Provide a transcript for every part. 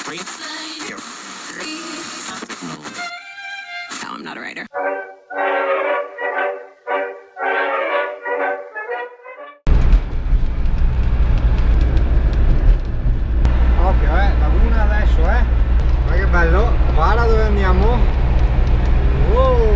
No, I'm not a writer. Occhio, laguna adesso, ma che bello, guarda dove andiamo. Wow.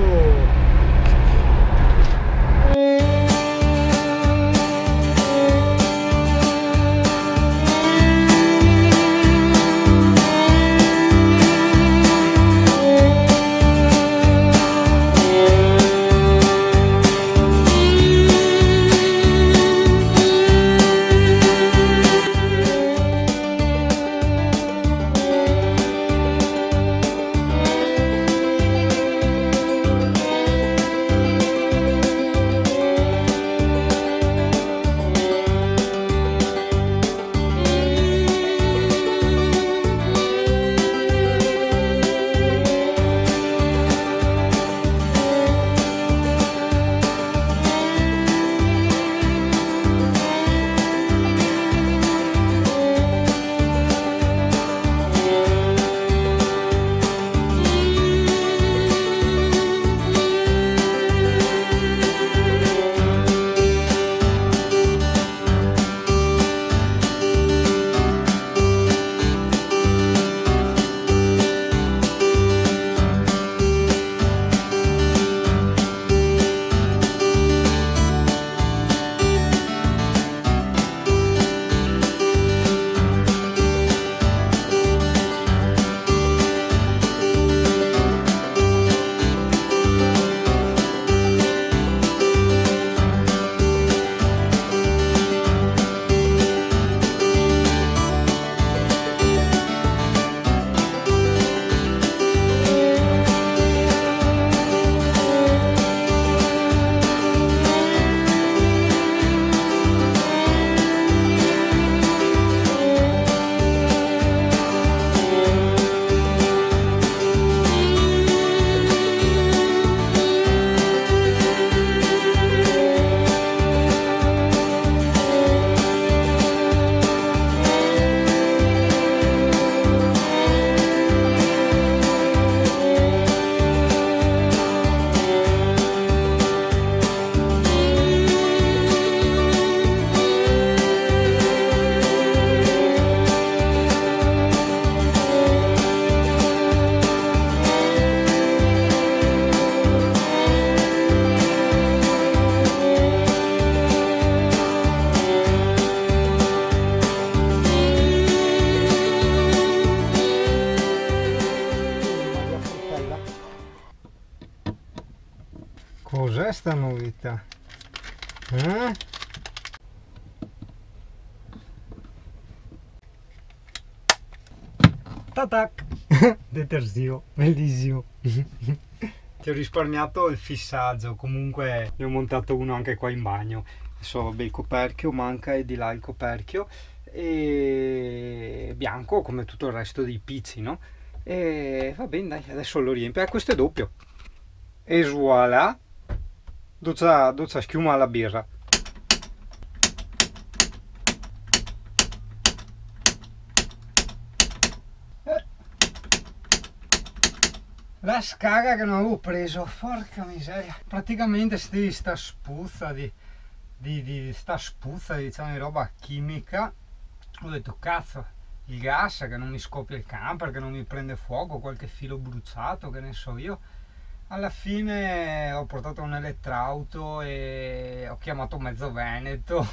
Cos'è sta novità? Tatac! Detersivo, bellissimo! Ti ho risparmiato il fissaggio, comunque ne ho montato uno anche qua in bagno. Adesso vabbè, il coperchio manca e di là il coperchio, e bianco come tutto il resto dei pizzi, no? E va bene, dai, adesso lo riempio. Questo è doppio. E voilà! Doccia schiuma alla birra. La scaga che non avevo preso, porca miseria. Praticamente sta spuzza diciamo di roba chimica. Ho detto cazzo, il gas che non mi scoppia il camper, che non mi prende fuoco, qualche filo bruciato, che ne so io. Alla fine ho portato un elettrauto e ho chiamato mezzo Veneto.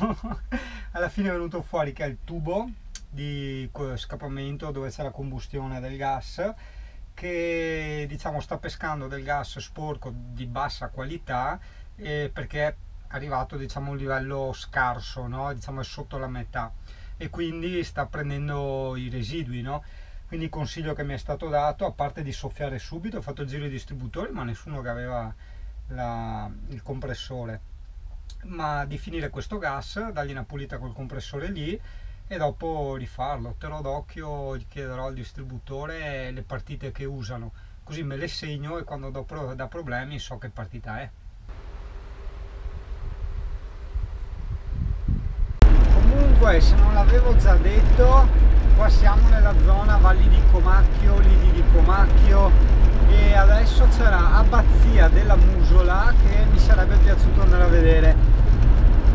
Alla fine è venuto fuori che è il tubo di scappamento dove c'è la combustione del gas, che diciamo sta pescando del gas sporco di bassa qualità, perché è arrivato diciamo a un livello scarso, no? Diciamo è sotto la metà, e quindi sta prendendo i residui, no? Quindi il consiglio che mi è stato dato, a parte di soffiare subito, ho fatto il giro ai distributori, ma nessuno che aveva il compressore, ma di finire questo gas, dargli una pulita col compressore lì e dopo rifarlo. Terrò d'occhio, chiederò al distributore le partite che usano, così me le segno e quando dà problemi so che partita è. Comunque, se non l'avevo già detto, qua siamo nella zona Valli di Comacchio, Lidi di Comacchio, e adesso c'era Abbazia della Musola che mi sarebbe piaciuto andare a vedere,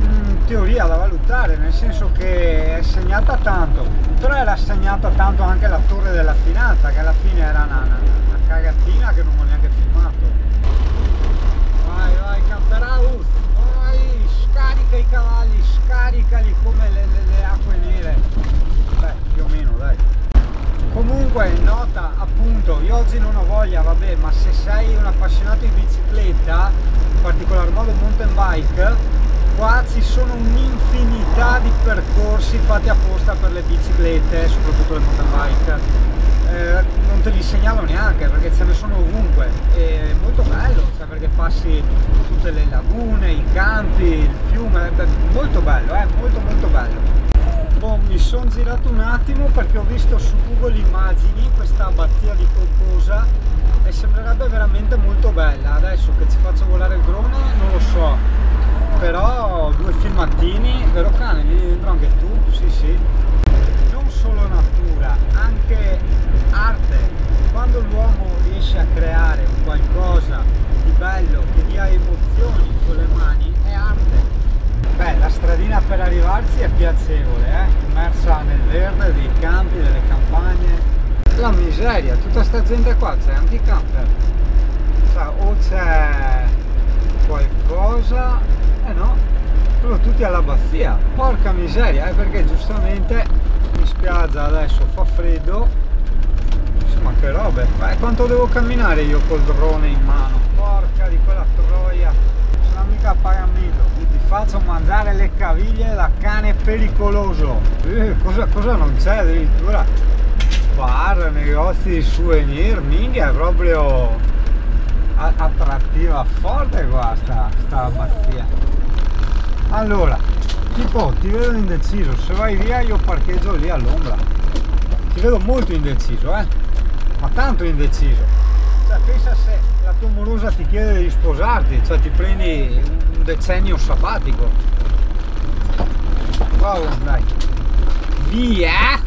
in teoria da valutare, nel senso che è segnata tanto, però era segnata tanto anche la Torre della Finanza, che alla fine era una cagatina che non ho neanche filmato. Vai Camperaus, vai, scarica i cavalli, scaricali come le acque nere, beh, più o meno, dai. Comunque nota appunto, io oggi non ho voglia, vabbè, ma se sei un appassionato di bicicletta, in particolar modo mountain bike, qua ci sono un'infinità di percorsi fatti apposta per le biciclette, soprattutto le mountain bike. Non te li segnalo neanche perché ce ne sono ovunque, è molto bello, cioè, perché passi tutte le lagune, i campi, il fiume, è molto bello, molto bello. Boh, mi sono girato un attimo perché ho visto su Google Immagini questa abbazia di Pomposa e sembrerebbe veramente molto bella. Adesso che ci faccio volare il drone non lo so, però due filmatini, vero cane, vieni dentro anche tu? Sì, non solo natura, anche arte. Quando l'uomo riesce a creare qualcosa di bello che dia emozioni con le mani, è arte. Beh, la stradina per arrivarci è piacevole, immersa nel verde dei campi, delle campagne. La miseria, tutta sta gente qua, c'è anche i camper, cioè, o c'è qualcosa, no, sono tutti all'abbazia, porca miseria, perché giustamente in spiaggia adesso fa freddo, insomma, che robe, quanto devo camminare io col drone in mano, porca di quella troia, sono mica a pagamento. Faccio mangiare le caviglie da cane pericoloso. Cosa non c'è addirittura? Bar, negozi di souvenir, minchia, è proprio attrattiva forte qua sta abbazia. Allora, tipo, ti vedo indeciso, se vai via io parcheggio lì all'ombra. Ti vedo molto indeciso, ma tanto indeciso. Cioè, pensa se la tua morosa ti chiede di sposarti, cioè ti prendi un decennio sabbatico. Wow, dai. Via!